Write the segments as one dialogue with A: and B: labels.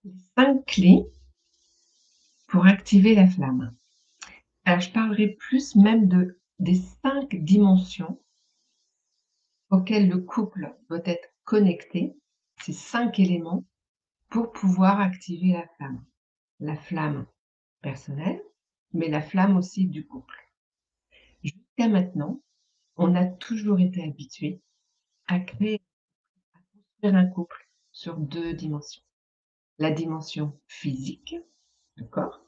A: Les 5 clés pour activer la flamme. Alors, je parlerai plus même des 5 dimensions auxquelles le couple doit être connecté, ces 5 éléments, pour pouvoir activer la flamme. La flamme personnelle, mais la flamme aussi du couple. Jusqu'à maintenant, on a toujours été habitué à construire un couple sur 2 dimensions. La dimension physique, du corps,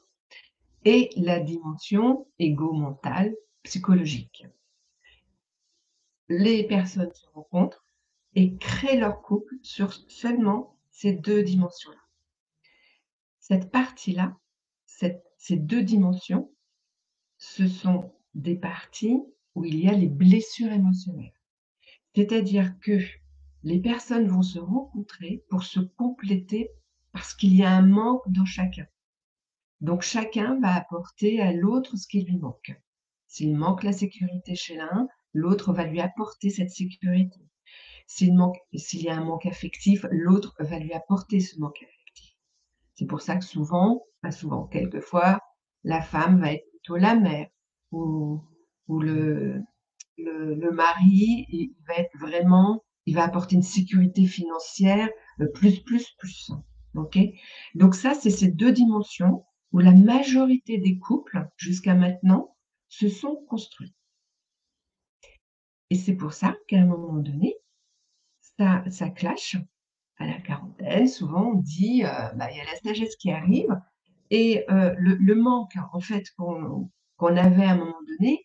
A: et la dimension égo-mentale, psychologique. Les personnes se rencontrent et créent leur couple sur seulement ces 2 dimensions-là. Cette partie-là, ces 2 dimensions, ce sont des parties où il y a les blessures émotionnelles. C'est-à-dire que les personnes vont se rencontrer pour se compléter parce qu'il y a un manque dans chacun. Donc chacun va apporter à l'autre ce qui lui manque. S'il manque la sécurité chez l'un, l'autre va lui apporter cette sécurité. S'il y a un manque affectif, l'autre va lui apporter ce manque affectif. C'est pour ça que souvent, pas souvent, quelquefois, la femme va être plutôt la mère ou, ou le mari, il va apporter une sécurité financière, plus. Ok. Donc ça, c'est ces 2 dimensions où la majorité des couples, jusqu'à maintenant, se sont construits. Et c'est pour ça qu'à un moment donné, ça clash. À la quarantaine, souvent on dit, bah, il y a la sagesse qui arrive et le manque en fait qu'on avait à un moment donné,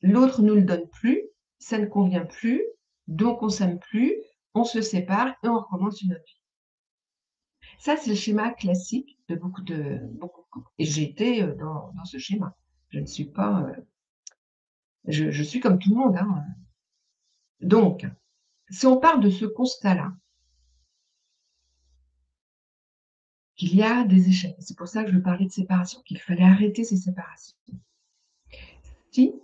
A: l'autre nous le donne plus, ça ne convient plus, donc on s'aime plus, on se sépare et on recommence une autre vie. Ça, c'est le schéma classique de beaucoup de couples et j'ai été, dans ce schéma. Je ne suis pas, je suis comme tout le monde, hein. Donc, si on part de ce constat-là, qu'il y a des échecs, c'est pour ça que je parlais de séparation, qu'il fallait arrêter ces séparations. Si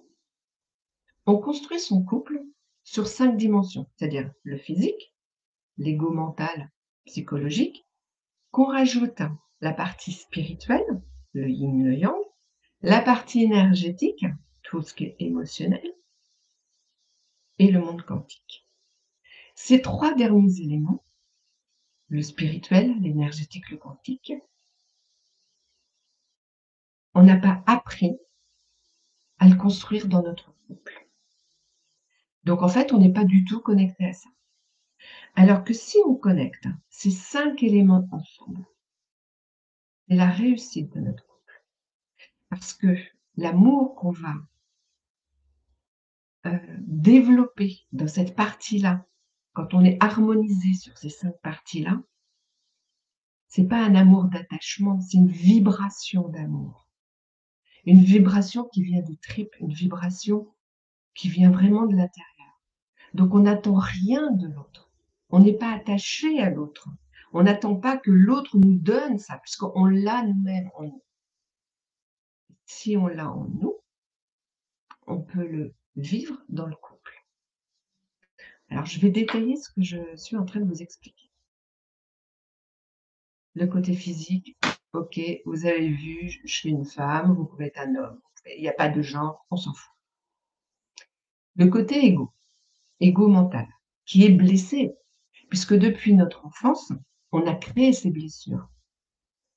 A: on construit son couple sur 5 dimensions, c'est-à-dire le physique, l'ego mental, psychologique, qu'on rajoute la partie spirituelle, le yin, le yang, la partie énergétique, tout ce qui est émotionnel, et le monde quantique. Ces 3 derniers éléments, le spirituel, l'énergétique, le quantique, on n'a pas appris à le construire dans notre couple. Donc en fait, on n'est pas du tout connecté à ça. Alors que si on connecte ces 5 éléments ensemble, c'est la réussite de notre couple. Parce que l'amour qu'on va développer dans cette partie-là, quand on est harmonisé sur ces 5 parties-là, c'est pas un amour d'attachement, c'est une vibration d'amour. Une vibration qui vient des tripes, une vibration qui vient vraiment de l'intérieur. Donc on n'attend rien de l'autre. On n'est pas attaché à l'autre. On n'attend pas que l'autre nous donne ça, puisqu'on l'a nous-mêmes en nous. Si on l'a en nous, on peut le vivre dans le couple. Alors, je vais détailler ce que je suis en train de vous expliquer. Le côté physique, ok, vous avez vu, je suis une femme, vous pouvez être un homme. Il n'y a pas de genre, on s'en fout. Le côté égo mental, qui est blessé, puisque depuis notre enfance, on a créé ces blessures.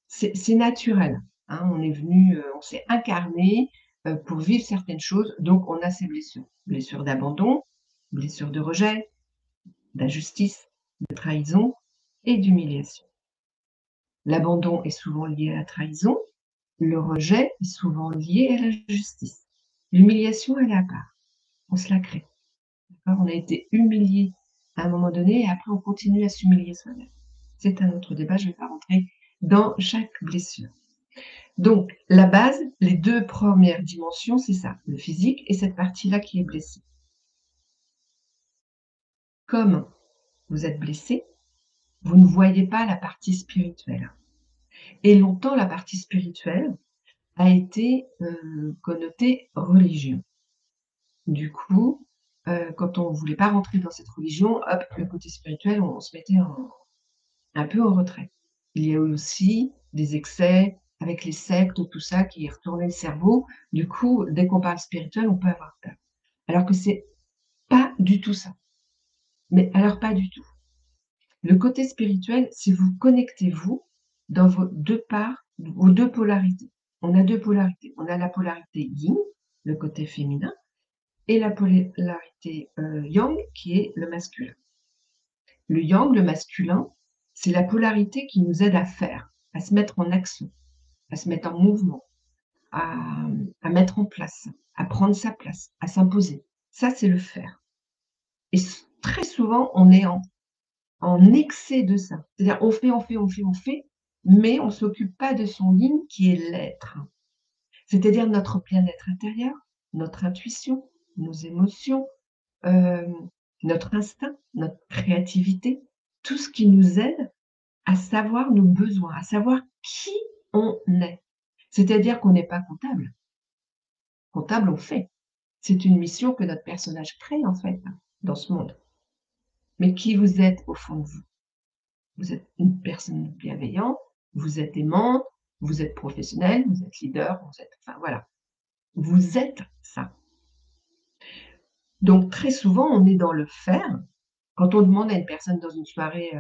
A: C'est naturel, hein, on est venu, on s'est incarné pour vivre certaines choses, donc on a ces blessures. Blessures d'abandon, blessures de rejet, d'injustice, de trahison et d'humiliation. L'abandon est souvent lié à la trahison, le rejet est souvent lié à la justice. L'humiliation, elle est à part, on se la crée. On a été humilié à un moment donné et après on continue à s'humilier soi-même. C'est un autre débat, je ne vais pas rentrer dans chaque blessure. Donc, la base, les 2 premières dimensions, c'est ça, le physique et cette partie-là qui est blessée. Comme vous êtes blessé, vous ne voyez pas la partie spirituelle. Et longtemps, la partie spirituelle a été connotée religion. Du coup, quand on ne voulait pas rentrer dans cette religion, hop, le côté spirituel, on se mettait un peu en retrait. Il y a eu aussi des excès avec les sectes, tout ça qui retournait le cerveau. Du coup, dès qu'on parle spirituel, on peut avoir peur. Alors que c'est pas du tout ça. Mais alors pas du tout. Le côté spirituel, c'est vous connectez vous dans vos 2 parts, vos 2 polarités. On a 2 polarités. On a la polarité yin, le côté féminin, et la polarité, yang, qui est le masculin. Le yang, le masculin, c'est la polarité qui nous aide à faire, à se mettre en action, à se mettre en mouvement, à mettre en place, à prendre sa place, à s'imposer. Ça, c'est le faire. Et très souvent, on est en excès de ça. C'est-à-dire, on fait, on fait, on fait, on fait, mais on ne s'occupe pas de son yin qui est l'être. C'est-à-dire notre bien-être intérieur, notre intuition, nos émotions, euh, notre instinct, notre créativité, tout ce qui nous aide à savoir nos besoins, à savoir qui on est. C'est-à-dire qu'on n'est pas comptable. Comptable, on fait. C'est une mission que notre personnage crée, en fait, dans ce monde. Mais qui vous êtes au fond de vous? Vous êtes une personne bienveillante, vous êtes aimante, vous êtes professionnel, vous êtes leader, vous êtes, enfin voilà, vous êtes ça. Donc très souvent, on est dans le faire. Quand on demande à une personne dans une soirée,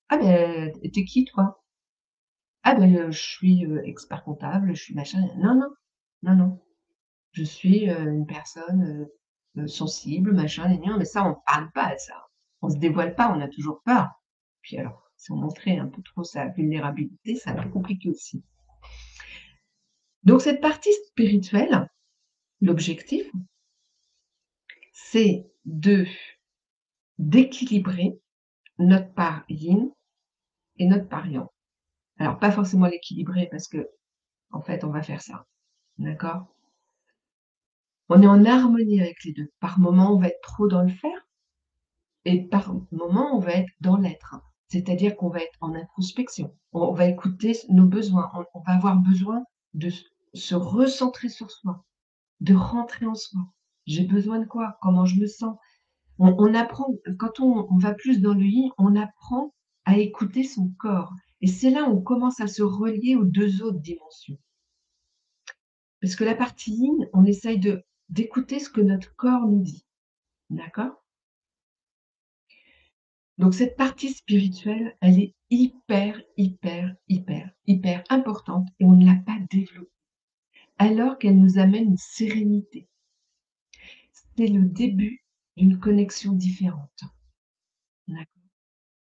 A: «Ah ben, tu qui toi?» «Ah ben, je suis, expert comptable, je suis machin». Non, non, non, non. Je suis, une personne, sensible, machin, gna gna, mais ça, on parle pas de ça. On se dévoile pas, on a toujours peur. Puis alors, si on montrait un peu trop sa vulnérabilité, c'est un peu compliqué aussi. Donc cette partie spirituelle, l'objectif, c'est d'équilibrer notre part yin et notre part yang. Alors pas forcément l'équilibrer parce que en fait, on va faire ça, d'accord? On est en harmonie avec les 2. Par moment, on va être trop dans le faire. Et par moment, on va être dans l'être, c'est-à-dire qu'on va être en introspection. On va écouter nos besoins. On va avoir besoin de se recentrer sur soi, de rentrer en soi. J'ai besoin de quoi? Comment je me sens? On apprend, quand on va plus dans le yin, on apprend à écouter son corps. Et c'est là où on commence à se relier aux 2 autres dimensions. Parce que la partie yin, on essaye d'écouter ce que notre corps nous dit. D'accord? Donc cette partie spirituelle, elle est hyper, hyper, hyper, hyper importante et on ne l'a pas développée, alors qu'elle nous amène une sérénité. C'est le début d'une connexion différente. D'accord.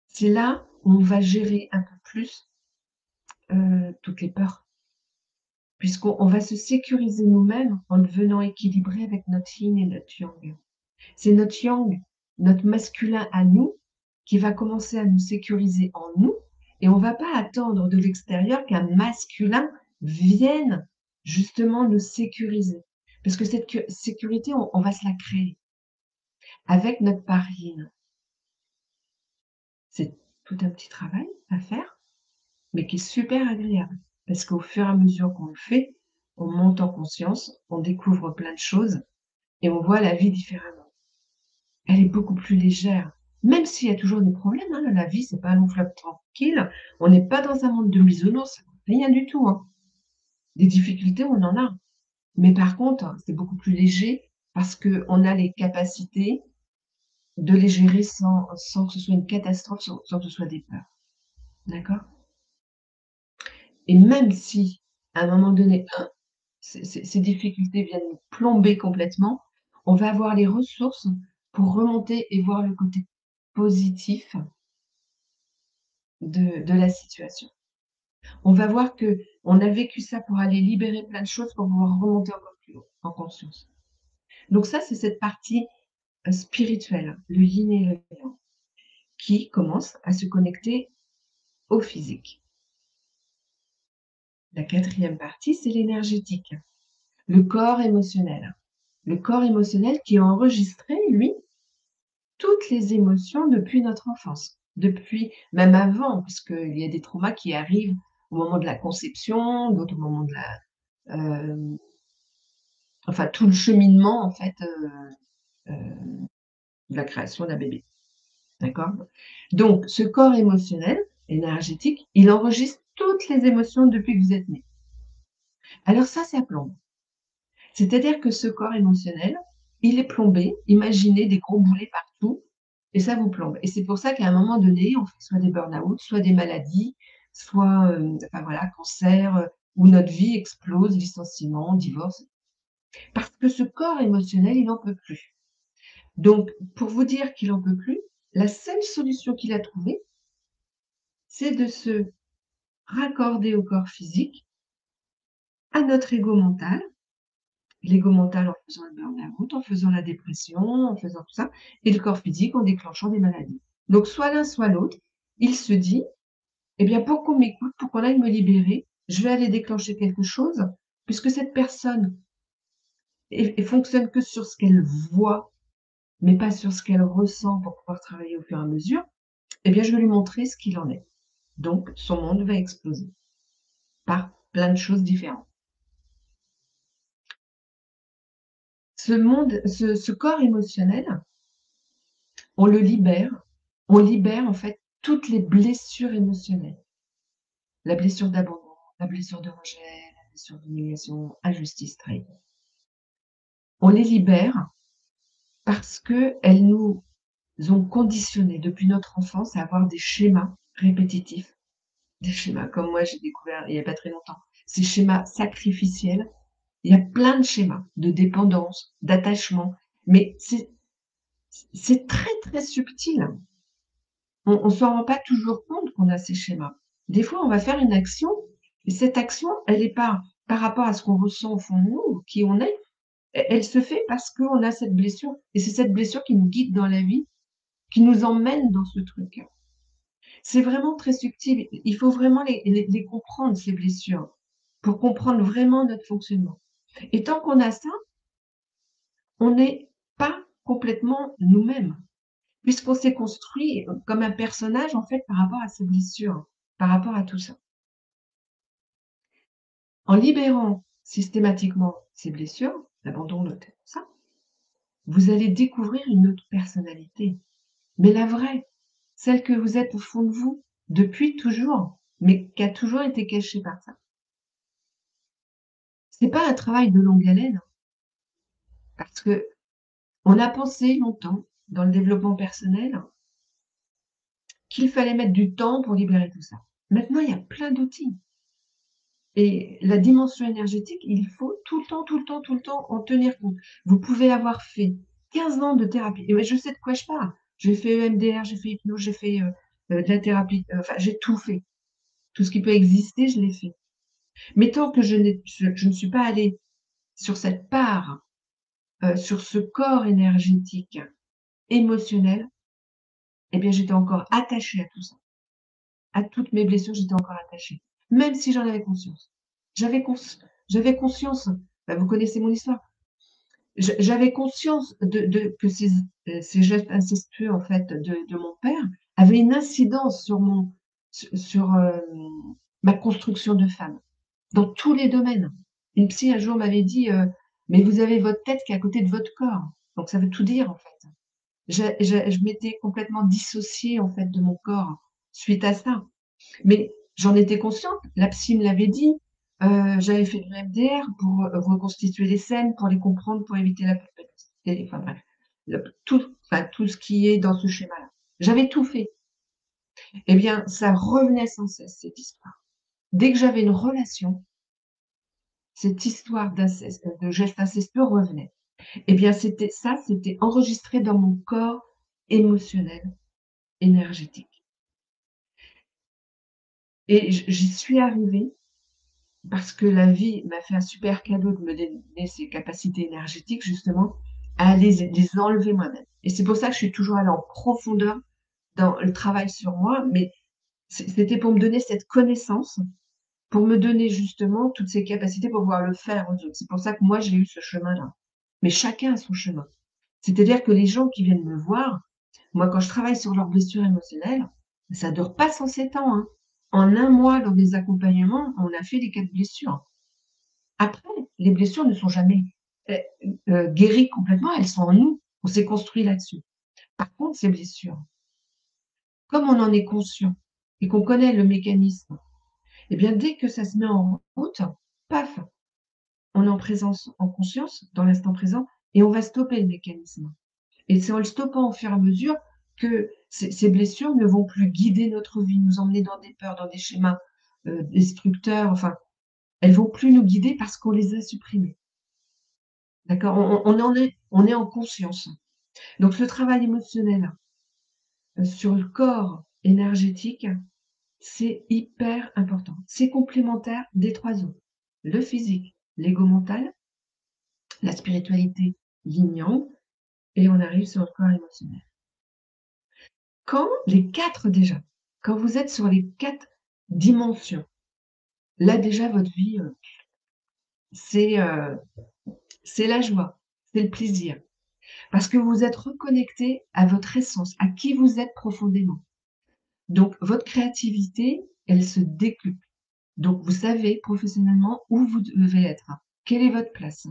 A: C'est là où on va gérer un peu plus, toutes les peurs, puisqu'on va se sécuriser nous-mêmes en devenant équilibrés avec notre yin et notre yang. C'est notre yang, notre masculin à nous, qui va commencer à nous sécuriser en nous et on ne va pas attendre de l'extérieur qu'un masculin vienne justement nous sécuriser. Parce que cette sécurité, on va se la créer avec notre part yin. C'est tout un petit travail à faire, mais qui est super agréable. Parce qu'au fur et à mesure qu'on le fait, on monte en conscience, on découvre plein de choses et on voit la vie différemment. Elle est beaucoup plus légère, même s'il y a toujours des problèmes, hein, la vie, c'est pas un long fleuve tranquille. On n'est pas dans un monde de bisounours, rien du tout, hein. Des difficultés, on en a, mais par contre, c'est beaucoup plus léger parce qu'on a les capacités de les gérer sans que ce soit une catastrophe, sans que ce soit des peurs. D'accord? Et même si, à un moment donné, ces difficultés viennent nous plomber complètement, on va avoir les ressources pour remonter et voir le côté positif de la situation. On va voir qu'on a vécu ça pour aller libérer plein de choses pour pouvoir remonter encore plus haut en conscience. Donc ça, c'est cette partie spirituelle, le yin et le yang, qui commence à se connecter au physique. La 4e partie, c'est l'énergétique, le corps émotionnel. Le corps émotionnel qui a enregistré, lui, toutes les émotions depuis notre enfance, depuis même avant, puisqu'il y a des traumas qui arrivent au moment de la conception, d'autres au moment de enfin tout le cheminement en fait, de la création d'un bébé. D'accord? Donc ce corps émotionnel, énergétique, il enregistre toutes les émotions depuis que vous êtes né. Alors ça plombe. C'est-à-dire que ce corps émotionnel, il est plombé. Imaginez des gros boulets partout et ça vous plombe et c'est pour ça qu'à un moment donné, on fait soit des burn-out, soit des maladies, soit, enfin voilà, cancer, où notre vie explose, licenciement, divorce, parce que ce corps émotionnel, il n'en peut plus. Donc pour vous dire qu'il en peut plus, la seule solution qu'il a trouvée, c'est de se raccorder au corps physique, à notre ego mental. L'ego mental en faisant le burn-out, en faisant la dépression, en faisant tout ça et le corps physique en déclenchant des maladies. Donc soit l'un, soit l'autre. Il se dit: «Eh bien, pour qu'on m'écoute, pour qu'on aille me libérer, je vais aller déclencher quelque chose, puisque cette personne et fonctionne que sur ce qu'elle voit, mais pas sur ce qu'elle ressent pour pouvoir travailler au fur et à mesure, eh bien, je vais lui montrer ce qu'il en est». Donc son monde va exploser par plein de choses différentes. Ce corps émotionnel, on libère en fait toutes les blessures émotionnelles. La blessure d'abandon, la blessure de rejet, la blessure d'humiliation, injustice, trahison. On les libère parce qu'elles nous ont conditionnés depuis notre enfance à avoir des schémas répétitifs, des schémas comme moi j'ai découvert il y a pas très longtemps, ces schémas sacrificiels. Il y a plein de schémas de dépendance, d'attachement, mais c'est très, très subtil. On s'en rend pas toujours compte qu'on a ces schémas. Des fois, on va faire une action et cette action, elle est pas par rapport à ce qu'on ressent au fond de nous ou qui on est, elle se fait parce qu'on a cette blessure et c'est cette blessure qui nous guide dans la vie, qui nous emmène dans ce truc. C'est vraiment très subtil. Il faut vraiment les comprendre ces blessures pour comprendre vraiment notre fonctionnement et tant qu'on a ça, on n'est pas complètement nous-mêmes. Puisqu'on s'est construit, comme un personnage, en fait, par rapport à ses blessures, par rapport à tout ça. En libérant systématiquement ces blessures, l'abandon, le tout ça, vous allez découvrir une autre personnalité, mais la vraie, celle que vous êtes au fond de vous, depuis toujours, mais qui a toujours été cachée par ça. C'est pas un travail de longue haleine, parce qu'on a pensé longtemps, dans le développement personnel, qu'il fallait mettre du temps pour libérer tout ça. Maintenant, il y a plein d'outils. Et la dimension énergétique, il faut tout le temps, tout le temps, tout le temps en tenir compte. Vous pouvez avoir fait 15 ans de thérapie et ouais, je sais de quoi je parle. J'ai fait EMDR, j'ai fait hypnose, j'ai fait, de la thérapie, enfin j'ai tout fait. Tout ce qui peut exister, je l'ai fait. Mais tant que je ne suis pas allée sur cette part, sur ce corps énergétique, émotionnel, eh bien j'étais encore attachée à tout ça. À toutes mes blessures, j'étais encore attachée, même si j'en avais conscience. J'avais conscience, bah, vous connaissez mon histoire. J'avais conscience de que ces gestes incestueux, en fait, de mon père avaient une incidence sur ma construction de femme, dans tous les domaines. Une psy, un jour, m'avait dit, «Mais vous avez votre tête qui est à côté de votre corps». Donc ça veut tout dire, en fait. Je m'étais complètement dissociée, en fait, de mon corps suite à ça. Mais j'en étais consciente, la psy me l'avait dit, j'avais fait de l'EMDR pour, reconstituer les scènes, pour les comprendre, pour éviter la culpabilité, enfin bref, tout ce qui est dans ce schéma-là. J'avais tout fait. Eh bien, ça revenait sans cesse cette histoire. Dès que j'avais une relation, cette histoire d'inceste, de geste incestueux revenait. Eh bien, c'était enregistré dans mon corps émotionnel, énergétique et j'y suis arrivée parce que la vie m'a fait un super cadeau de me donner ces capacités énergétiques justement à les enlever moi-même et c'est pour ça que je suis toujours allée en profondeur dans le travail sur moi, mais c'était pour me donner cette connaissance, pour me donner justement toutes ces capacités pour pouvoir le faire aux autres. C'est pour ça que moi j'ai eu ce chemin-là. Mais chacun a son chemin. C'est-à-dire que les gens qui viennent me voir, moi quand je travaille sur leurs blessures émotionnelles, ça dure pas 107 ans, hein. En 1 mois, lors des accompagnements, on a fait les 4 blessures. Après, les blessures ne sont jamais, heu guéries complètement, elles sont en nous. On s'est construit là-dessus. Par contre, ces blessures, comme on en est conscient et qu'on connaît le mécanisme, eh bien, dès que ça se met en route, paf, on est en présence, en conscience, dans l'instant présent, et on va stopper le mécanisme. Et c'est en le stoppant au fur et à mesure que ces blessures ne vont plus guider notre vie, nous emmener dans des peurs, dans des schémas destructeurs, enfin, elles vont plus nous guider parce qu'on les a supprimées. D'accord? On est en conscience. Donc le travail émotionnel sur le corps énergétique, c'est hyper important. C'est complémentaire des 3 autres. Le physique, l'ego mental, la spiritualité, yin-yang, et on arrive sur le corps émotionnel. Quand les 4 déjà, quand vous êtes sur les 4 dimensions, là déjà votre vie, c'est, c'est la joie, c'est le plaisir. Parce que vous êtes reconnecté à votre essence, à qui vous êtes profondément. Donc votre créativité, elle se décuple. Donc vous savez professionnellement où vous devez être. Quelle est votre place?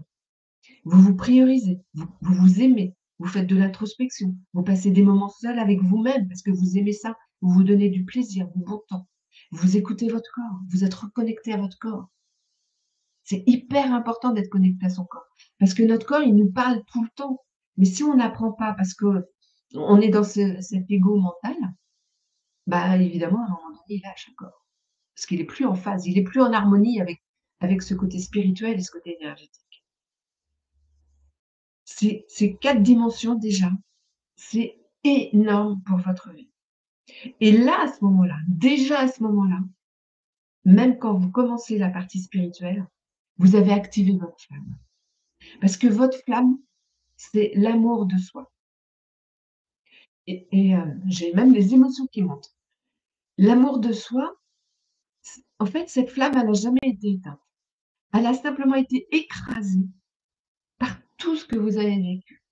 A: Vous vous priorisez, vous vous aimez, vous faites de l'introspection, vous passez des moments seuls avec vous-même parce que vous aimez ça, vous vous donnez du plaisir, du bon temps. Vous écoutez votre corps, vous êtes reconnecté à votre corps. C'est hyper important d'être connecté à son corps parce que notre corps, il nous parle tout le temps. Mais si on n'apprend pas parce qu'on est dans cet ego mental, bah évidemment, à un moment donné, il lâche le corps parce qu'il est plus en phase, il est plus en harmonie avec ce côté spirituel et ce côté énergétique. Ces 4 dimensions déjà, c'est énorme pour votre vie. Et là, à ce moment-là, déjà à ce moment-là, même quand vous commencez la partie spirituelle, vous avez activé votre flamme. Parce que votre flamme, c'est l'amour de soi. J'ai même les émotions qui montent. L'amour de soi, en fait, cette flamme, elle n'a jamais été éteinte. Elle a simplement été écrasée par tout ce que vous avez vécu.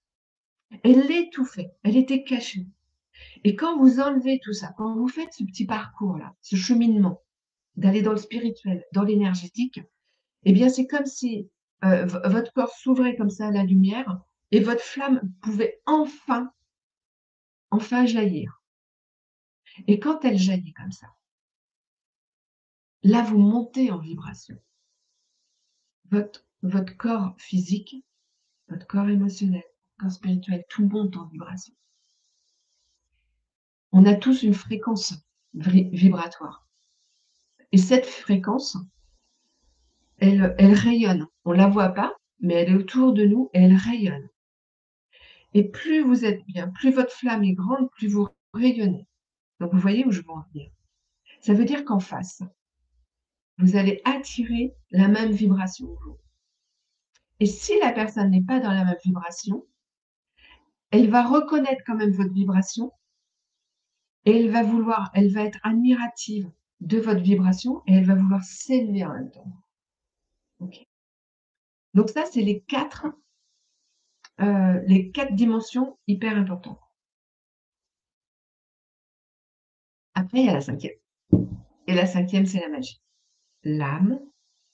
A: Elle l'étouffait, elle était cachée. Et quand vous enlevez tout ça, quand vous faites ce petit parcours-là, ce cheminement, d'aller dans le spirituel, dans l'énergétique, eh bien, c'est comme si votre corps s'ouvrait comme ça à la lumière et votre flamme pouvait enfin jaillir. Et quand elle jaillit comme ça, là, vous montez en vibration. Votre corps physique, votre corps émotionnel, votre corps spirituel, tout monte en vibration. On a tous une fréquence vibratoire. Et cette fréquence, elle rayonne. On ne la voit pas, mais elle est autour de nous et elle rayonne. Et plus vous êtes bien, plus votre flamme est grande, plus vous rayonnez. Donc vous voyez où je veux en venir. Ça veut dire qu'en face, vous allez attirer la même vibration que vous. Et si la personne n'est pas dans la même vibration, elle va reconnaître quand même votre vibration et elle va être admirative de votre vibration et elle va vouloir s'élever en même temps. Okay. Donc ça, c'est les 4 dimensions hyper importantes. Après, il y a la 5e. Et la 5e, c'est la magie. L'âme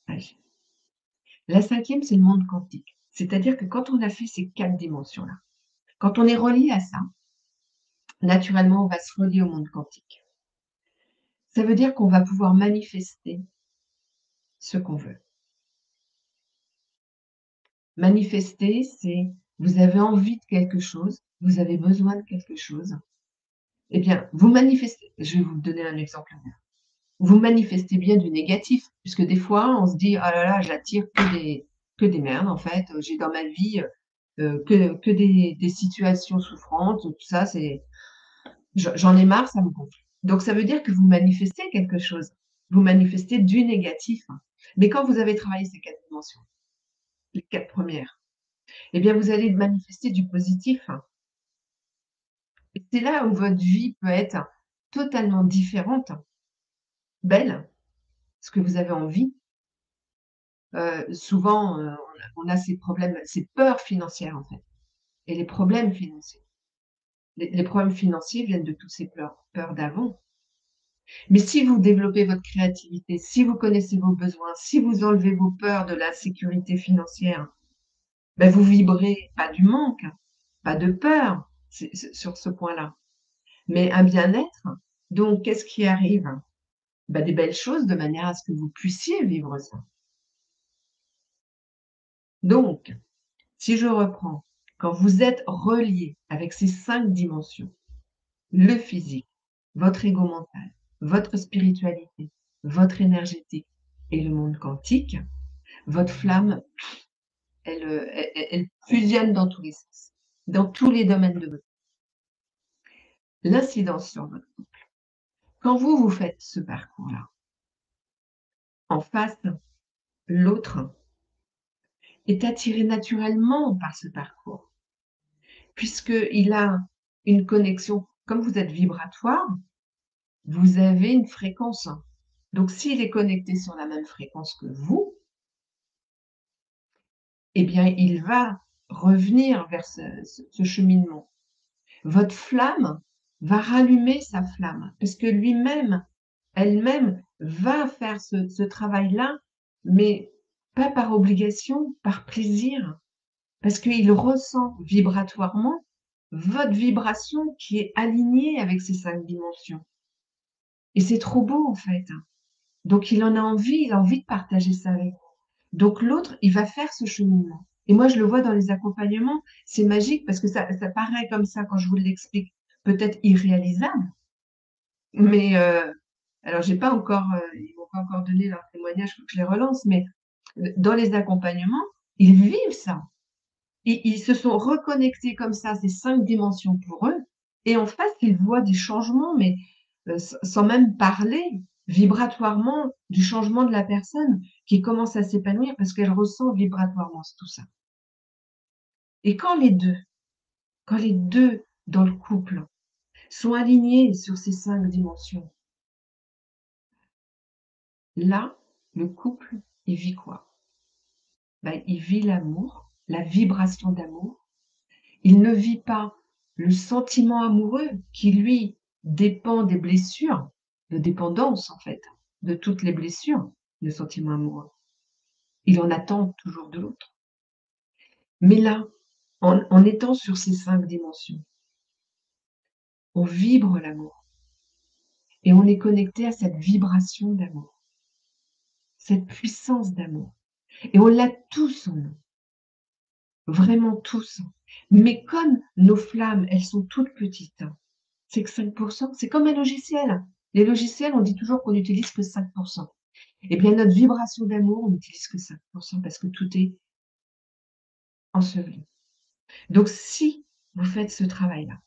A: agit. La 5e, c'est le monde quantique. C'est-à-dire que quand on a fait ces 4 dimensions-là, quand on est relié à ça, naturellement, on va se relier au monde quantique. Ça veut dire qu'on va pouvoir manifester ce qu'on veut. Manifester, c'est vous avez envie de quelque chose, vous avez besoin de quelque chose. Eh bien, vous manifestez. Je vais vous donner un exemple. Vous manifestez bien du négatif, puisque des fois, on se dit: «Ah là là, j'attire que des merdes, en fait. J'ai dans ma vie, que des situations souffrantes, tout ça, j'en ai marre, ça me gonfle». Donc ça veut dire que vous manifestez quelque chose. Vous manifestez du négatif. Mais quand vous avez travaillé ces 4 dimensions, les 4 premières, eh bien, vous allez manifester du positif. Et c'est là où votre vie peut être totalement différente, belle, ce que vous avez envie. Souvent, on a ces problèmes, ces peurs financières, en fait, et les problèmes financiers. Les problèmes financiers viennent de toutes ces peurs d'avant. Mais si vous développez votre créativité, si vous connaissez vos besoins, si vous enlevez vos peurs de l'insécurité financière, ben vous vibrez pas du manque, pas de peur, sur ce point-là, mais un bien-être Donc qu'est-ce qui arrive? Bah, des belles choses de manière à ce que vous puissiez vivre ça. Donc, si je reprends, quand vous êtes relié avec ces 5 dimensions, le physique, votre ego mental, votre spiritualité, votre énergétique et le monde quantique, votre flamme, elle fusionne dans tous les sens, dans tous les domaines de votre vie. L'incidence sur votre vie. Quand vous faites ce parcours-là, en face, l'autre est attiré naturellement par ce parcours, puisqu'il a une connexion. Comme vous êtes vibratoire, vous avez une fréquence. Donc, s'il est connecté sur la même fréquence que vous, eh bien, il va revenir vers ce cheminement. Votre flamme va rallumer sa flamme, parce que lui-même, elle-même, va faire ce travail-là, mais pas par obligation, par plaisir, parce qu'il ressent vibratoirement votre vibration qui est alignée avec ces 5 dimensions. Et c'est trop beau, en fait. Donc il en a envie, il a envie de partager ça avec vous. Donc l'autre, il va faire ce cheminement. Et moi, je le vois dans les accompagnements, c'est magique parce que ça paraît comme ça quand je vous l'explique, peut-être irréalisable, mais alors j'ai pas encore, ils m'ont pas encore donné leur témoignage, faut que je les relance, mais dans les accompagnements, ils vivent ça. Ils se sont reconnectés comme ça, ces 5 dimensions pour eux, et en face, ils voient des changements, mais sans même parler, vibratoirement, du changement de la personne qui commence à s'épanouir parce qu'elle ressent vibratoirement tout ça. Et quand les deux dans le couple sont alignés sur ces 5 dimensions, là, le couple, il vit quoi? Bah, il vit l'amour, la vibration d'amour. Il ne vit pas le sentiment amoureux qui, lui, dépend des blessures, de dépendance en fait, de toutes les blessures, le sentiment amoureux. Il en attend toujours de l'autre. Mais là, en étant sur ces 5 dimensions, on vibre l'amour et on est connecté à cette vibration d'amour, cette puissance d'amour. Et on l'a tous en nous, vraiment tous. Mais comme nos flammes, elles sont toutes petites, c'est que 5%, c'est comme un logiciel. Les logiciels, on dit toujours qu'on n'utilise que 5%. Eh bien, notre vibration d'amour, on n'utilise que 5% parce que tout est enseveli. Donc, si vous faites ce travail-là,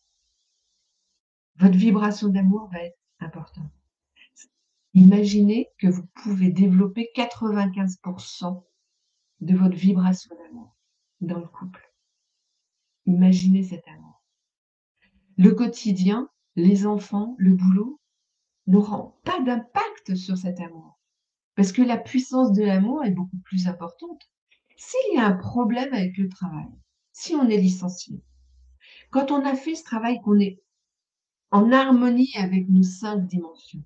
A: votre vibration d'amour va être importante. Imaginez que vous pouvez développer 95% de votre vibration d'amour dans le couple. Imaginez cet amour. Le quotidien, les enfants, le boulot n'auront pas d'impact sur cet amour. Parce que la puissance de l'amour est beaucoup plus importante. S'il y a un problème avec le travail, si on est licencié, quand on a fait ce travail, qu'on est en harmonie avec nos 5 dimensions,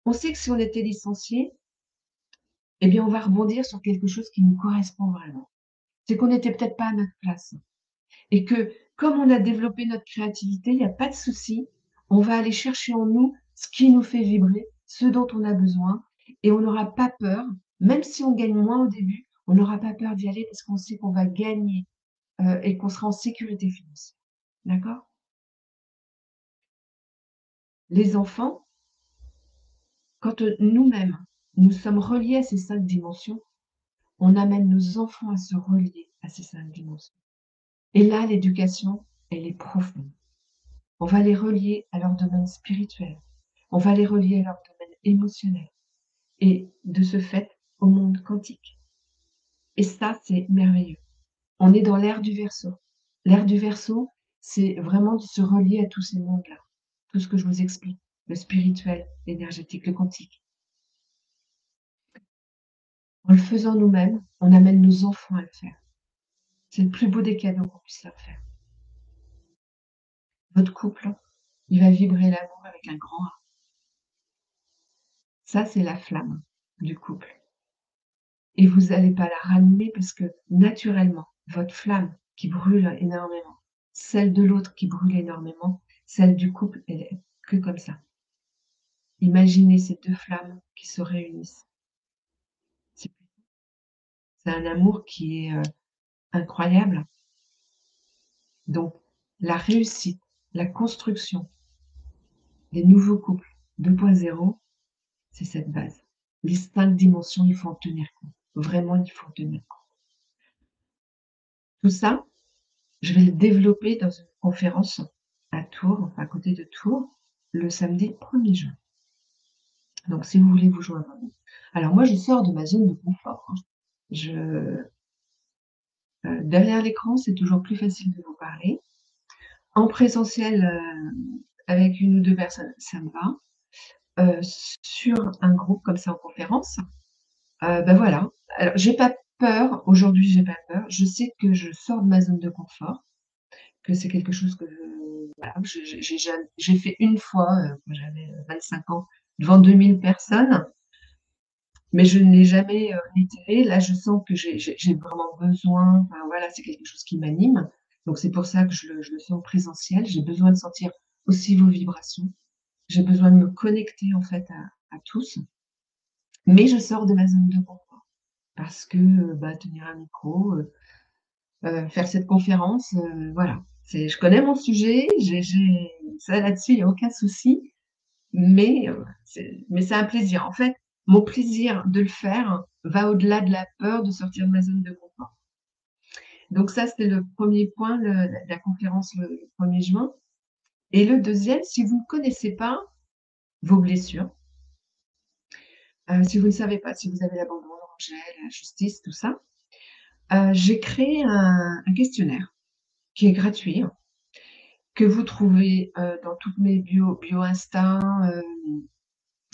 A: on sait que si on était licencié, eh bien, on va rebondir sur quelque chose qui nous correspond vraiment. C'est qu'on n'était peut-être pas à notre place et que comme on a développé notre créativité, il n'y a pas de souci, on va aller chercher en nous ce qui nous fait vibrer, ce dont on a besoin et on n'aura pas peur, même si on gagne moins au début, on n'aura pas peur d'y aller parce qu'on sait qu'on va gagner, et qu'on sera en sécurité financière. D'accord? Les enfants, quand, nous-mêmes, nous sommes reliés à ces 5 dimensions, on amène nos enfants à se relier à ces 5 dimensions. Et là, l'éducation, elle est profonde. On va les relier à leur domaine spirituel, on va les relier à leur domaine émotionnel et de ce fait, au monde quantique. Et ça, c'est merveilleux. On est dans l'ère du Verseau. L'ère du Verseau, c'est vraiment de se relier à tous ces mondes-là, tout ce que je vous explique, le spirituel, l'énergétique, le quantique. En le faisant nous-mêmes, on amène nos enfants à le faire. C'est le plus beau des cadeaux qu'on puisse leur faire. Votre couple, il va vibrer l'amour avec un grand A. Ça, c'est la flamme du couple. Et vous n'allez pas la rallumer parce que naturellement, votre flamme qui brûle énormément, celle de l'autre qui brûle énormément, celle du couple, elle est que comme ça. Imaginez ces 2 flammes qui se réunissent. C'est c'est un amour qui est, incroyable. Donc la réussite, la construction des nouveaux couples 2.0, c'est cette base. Les 5 dimensions, il faut en tenir compte. Vraiment, il faut en tenir compte. Tout ça, je vais le développer dans une conférence à Tours, enfin à côté de Tours, le samedi 1er juin. Donc si vous voulez vous joindre à nous. Alors moi, je sors de ma zone de confort, hein. Je derrière l'écran, c'est toujours plus facile de vous parler. En présentiel, avec 1 ou 2 personnes, ça me va. Sur un groupe comme ça en conférence, bah, voilà. Alors j'ai pas peur, aujourd'hui j'ai pas peur. Je sais que je sors de ma zone de confort, que c'est quelque chose que voilà, j'ai fait une fois, quand j'avais, 25 ans, devant 2000 personnes, mais je ne l'ai jamais, réitéré. Là, je sens que j'ai vraiment besoin, enfin voilà, c'est quelque chose qui m'anime. Donc c'est pour ça que je le fais en présentiel. J'ai besoin de sentir aussi vos vibrations. J'ai besoin de me connecter en fait à tous, mais je sors de ma zone de confort parce que, bah, tenir un micro, faire cette conférence, voilà. Je connais mon sujet, j'ai ça là-dessus, il y a aucun souci, mais c'est un plaisir. En fait, mon plaisir de le faire va au-delà de la peur de sortir de ma zone de confort. Donc ça, c'était le premier point, la conférence le 1er juin, et le deuxième, si vous ne connaissez pas vos blessures, si vous ne savez pas si vous avez l'abandon, le rejet, l'injustice, tout ça, j'ai créé un questionnaire qui est gratuit, que vous trouvez, dans toutes mes bio Insta,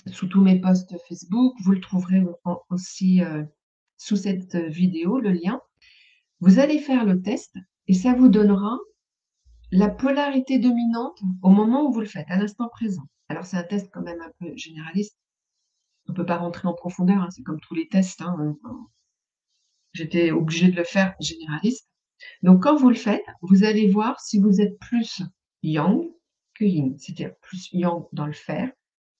A: sous tous mes posts Facebook. Vous le trouverez aussi, sous cette vidéo, le lien. Vous allez faire le test et ça vous donnera la polarité dominante au moment où vous le faites, à l'instant présent. Alors c'est un test quand même un peu généraliste. On ne peut pas rentrer en profondeur, hein, c'est comme tous les tests, hein, j'étais obligée de le faire généraliste. Donc quand vous le faites, vous allez voir si vous êtes plus yang que yin, c'est-à-dire plus yang dans le faire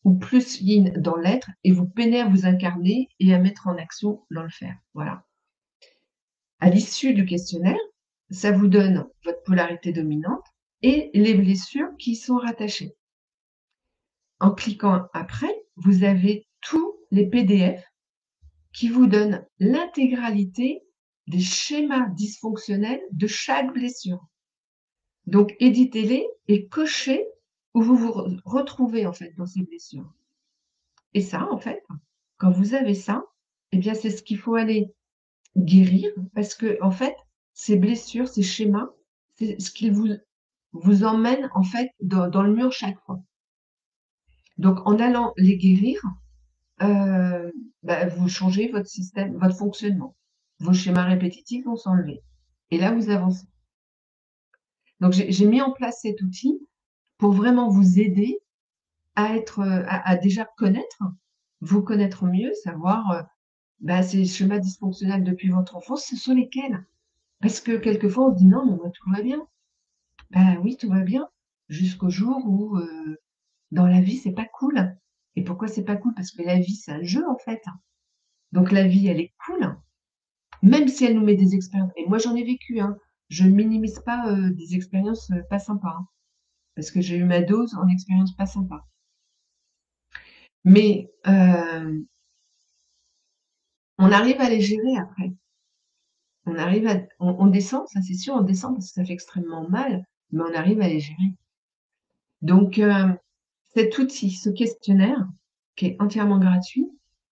A: ou plus yin dans l'être, et vous peinez à vous incarner et à mettre en action dans le faire. Voilà. À l'issue du questionnaire, ça vous donne votre polarité dominante et les blessures qui y sont rattachées. En cliquant après, vous avez tous les PDF qui vous donnent l'intégralité des schémas dysfonctionnels de chaque blessure. Donc éditez-les et cochez où vous vous retrouvez en fait dans ces blessures. Et ça, en fait, quand vous avez ça, eh bien c'est ce qu'il faut aller guérir, parce que en fait, ces blessures, ces schémas, c'est ce qui vous emmène en fait dans le mur chaque fois. Donc en allant les guérir, bah, vous changez votre système, votre fonctionnement. Vos schémas répétitifs vont s'enlever et là vous avancez. Donc j'ai mis en place cet outil pour vraiment vous aider à être, à déjà connaître, vous connaître mieux, savoir, bah, ces schémas dysfonctionnels depuis votre enfance, ce sont lesquels? Parce que quelquefois on se dit: «Non, mais moi tout va bien». Bah oui, tout va bien, jusqu'au jour où, dans la vie, c'est pas cool. Et pourquoi c'est pas cool? Parce que la vie, c'est un jeu en fait. Donc la vie, elle est cool, même si elle nous met des expériences, et moi j'en ai vécu, hein. Je ne minimise pas, des expériences, pas sympas, hein, parce que j'ai eu ma dose en expériences pas sympas. Mais, on arrive à les gérer après. On arrive à on descend, ça c'est sûr, on descend parce que ça fait extrêmement mal, mais on arrive à les gérer. Donc, cet outil, ce questionnaire, qui est entièrement gratuit,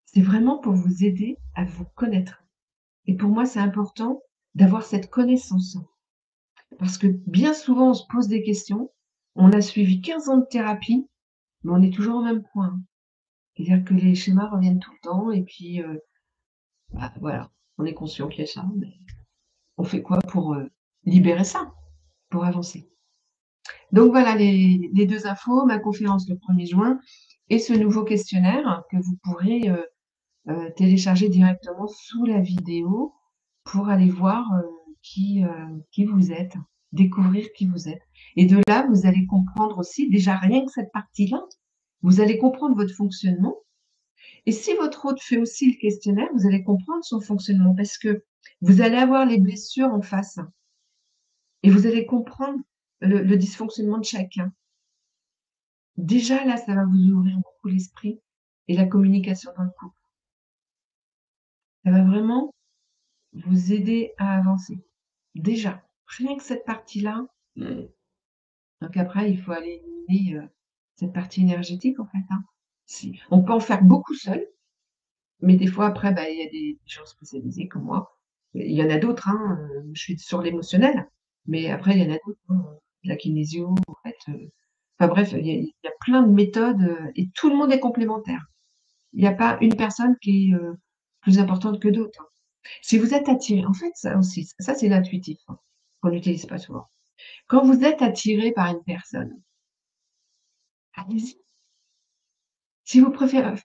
A: c'est vraiment pour vous aider à vous connaître. Et pour moi, c'est important d'avoir cette connaissance. Parce que bien souvent, on se pose des questions, on a suivi 15 ans de thérapie, mais on est toujours au même point. C'est-à-dire que les schémas reviennent tout le temps et puis, bah, voilà, on est conscient qu'il y a ça, mais on fait quoi pour, libérer ça, pour avancer? Donc voilà les 2 infos, ma conférence le 1er juin et ce nouveau questionnaire que vous pourrez, télécharger directement sous la vidéo pour aller voir, qui vous êtes, découvrir qui vous êtes, et de là, vous allez comprendre aussi déjà rien que cette partie-là, Vous allez comprendre votre fonctionnement et si votre hôte fait aussi le questionnaire, vous allez comprendre son fonctionnement parce que vous allez avoir les blessures en face et vous allez comprendre le dysfonctionnement de chacun. Déjà là, ça va vous ouvrir beaucoup l'esprit et la communication dans le couple. Ça va vraiment vous aider à avancer. Déjà, rien que cette partie-là, donc après il faut aller éliminer, cette partie énergétique en fait, hein. Si on peut en faire beaucoup seul, mais des fois après, bah, il y a des gens spécialisés comme moi. Il y en a d'autres, hein, je suis sur l'émotionnel, mais après il y en a d'autres, hein, la kinésio en fait, enfin bref, il y a plein de méthodes, et tout le monde est complémentaire. Il y a pas une personne qui est, plus importante que d'autres, hein. Si vous êtes attiré en fait ça aussi, ça c'est l'intuitif, hein, qu'on n'utilise pas souvent. Quand vous êtes attiré par une personne, allez-y. Si vous préférez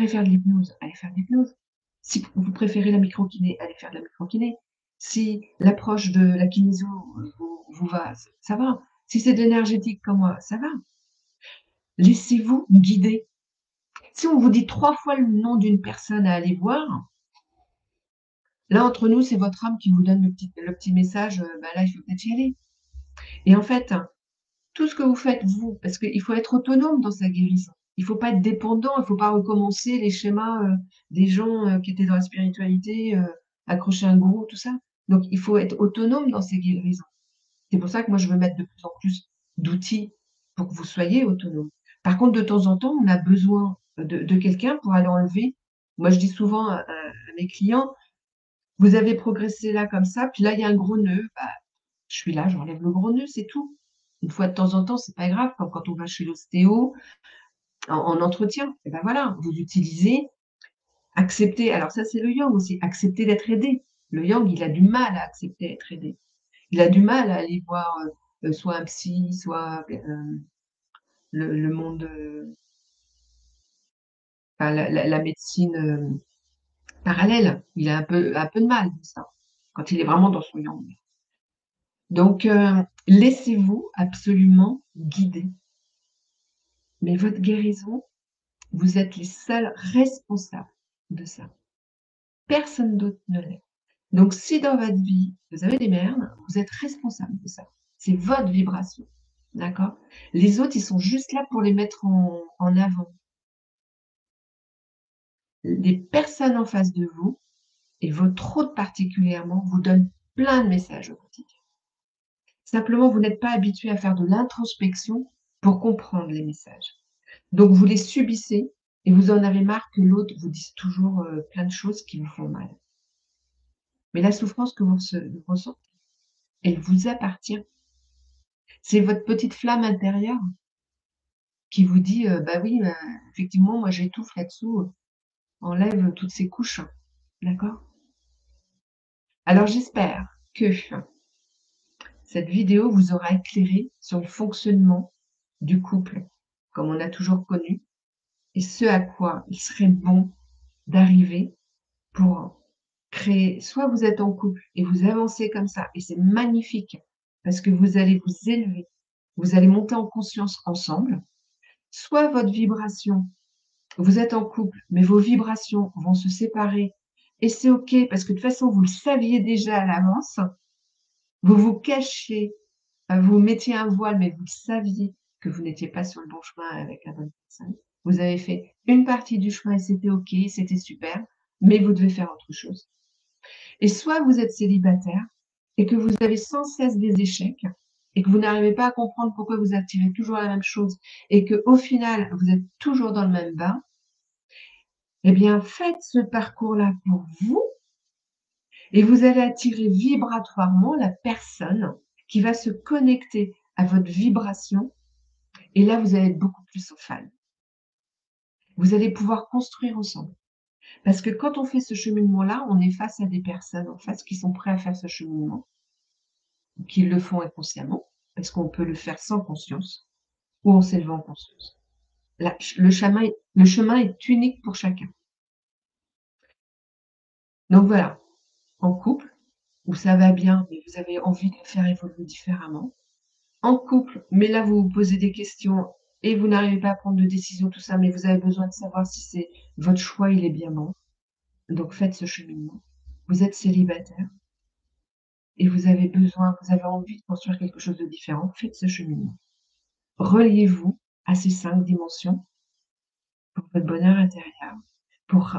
A: faire de l'hypnose, allez faire de l'hypnose. Si vous préférez la microkiné, allez faire de la microkiné. Si l'approche de la kinésio vous va, ça va. Si c'est de l'énergétique comme moi, ça va. Laissez-vous guider. Si on vous dit 3 fois le nom d'une personne à aller voir, là entre nous, c'est votre âme qui vous donne le petit message, bah, là, il faut peut-être y aller et en fait, tout ce que vous faites vous, parce qu'il faut être autonome dans sa guérison. Il faut pas être dépendant, il faut pas recommencer les schémas, des gens, qui étaient dans la spiritualité, accrochés à un gourou, tout ça. Donc il faut être autonome dans ses guérisons. C'est pour ça que moi je veux mettre de plus en plus d'outils pour que vous soyez autonome. Par contre, de temps en temps, on a besoin de quelqu'un pour aller enlever. Moi, je dis souvent à mes clients: «Vous avez progressé là comme ça, puis là il y a un gros nœud, bah, je suis là, j'enlève le gros nœud, c'est tout. Une fois de temps en temps, c'est pas grave, comme quand on va chez l'ostéo en entretien, et ben voilà, vous utilisez, acceptez alors ça c'est le yang aussi, accepter d'être aidé. Le yang, il a du mal à accepter d'être aidé. Il a du mal à aller voir, soit un psy, soit, le monde, enfin la médecine, parallèle. Il a un peu de mal de ça, quand il est vraiment dans son yang. Donc laissez-vous absolument guider. Mais votre guérison, vous êtes les seuls responsables de ça. Personne d'autre ne l'est. Donc si dans votre vie, vous avez des merdes, vous êtes responsable de ça. C'est votre vibration, d'accord? Les autres, ils sont juste là pour les mettre en avant. Les personnes en face de vous, et votre hôte particulièrement, vous donnent plein de messages au quotidien. Simplement, vous n'êtes pas habitué à faire de l'introspection pour comprendre les messages. Donc vous les subissez et vous en avez marre que l'autre vous dise toujours, plein de choses qui vous font mal. Mais la souffrance que vous ressentez, elle vous appartient. C'est votre petite flamme intérieure qui vous dit, «Bah oui, effectivement, moi j'étouffe là-dessous, enlève toutes ces couches». D'accord? Alors j'espère que cette vidéo vous aura éclairé sur le fonctionnement du couple, comme on a toujours connu, et ce à quoi il serait bon d'arriver pour créer soit vous êtes en couple et vous avancez comme ça et c'est magnifique parce que vous allez vous élever, vous allez monter en conscience ensemble, soit votre vibration, vous êtes en couple, mais vos vibrations vont se séparer et c'est OK parce que de toute façon, vous le saviez déjà à l'avance. Vous vous cachiez, vous mettiez un voile, mais vous saviez que vous n'étiez pas sur le bon chemin avec la bonne personne. Vous avez fait une partie du chemin et c'était OK, c'était super, mais vous devez faire autre chose. Et soit vous êtes célibataire et que vous avez sans cesse des échecs et que vous n'arrivez pas à comprendre pourquoi vous attirez toujours la même chose et qu'au final, vous êtes toujours dans le même bain, eh bien, faites ce parcours-là pour vous et vous allez attirer vibratoirement la personne qui va se connecter à votre vibration et là, vous allez être beaucoup plus au fan. Vous allez pouvoir construire ensemble. Parce que quand on fait ce cheminement-là, on est face à des personnes en face qui sont prêts à faire ce cheminement, qui le font inconsciemment, parce qu'on peut le faire sans conscience ou en s'élevant en conscience. Là, le chemin est unique pour chacun. Donc voilà, en couple, où ça va bien, mais vous avez envie de le faire évoluer différemment. En couple, mais là, vous vous posez des questions et vous n'arrivez pas à prendre de décision, tout ça, mais vous avez besoin de savoir si c'est votre choix, il est bien bon. Donc faites ce cheminement. Vous êtes célibataire et vous avez envie de construire quelque chose de différent, faites ce cheminement. Reliez-vous à ces 5 dimensions pour votre bonheur intérieur, pour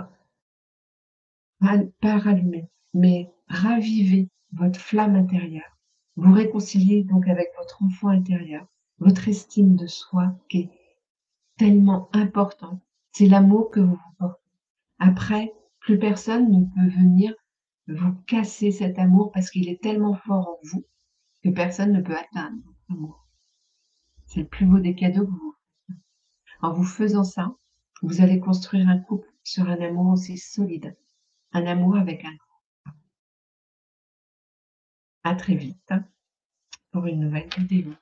A: pas rallumer, mais raviver votre flamme intérieure. Vous réconciliez donc avec votre enfant intérieur, votre estime de soi qui est tellement importante. C'est l'amour que vous vous portez. Après, plus personne ne peut venir vous casser cet amour parce qu'il est tellement fort en vous que personne ne peut atteindre votre amour. C'est le plus beau des cadeaux que vous en vous faisant ça, vous allez construire un couple sur un amour aussi solide, un amour avec un à très vite pour une nouvelle vidéo.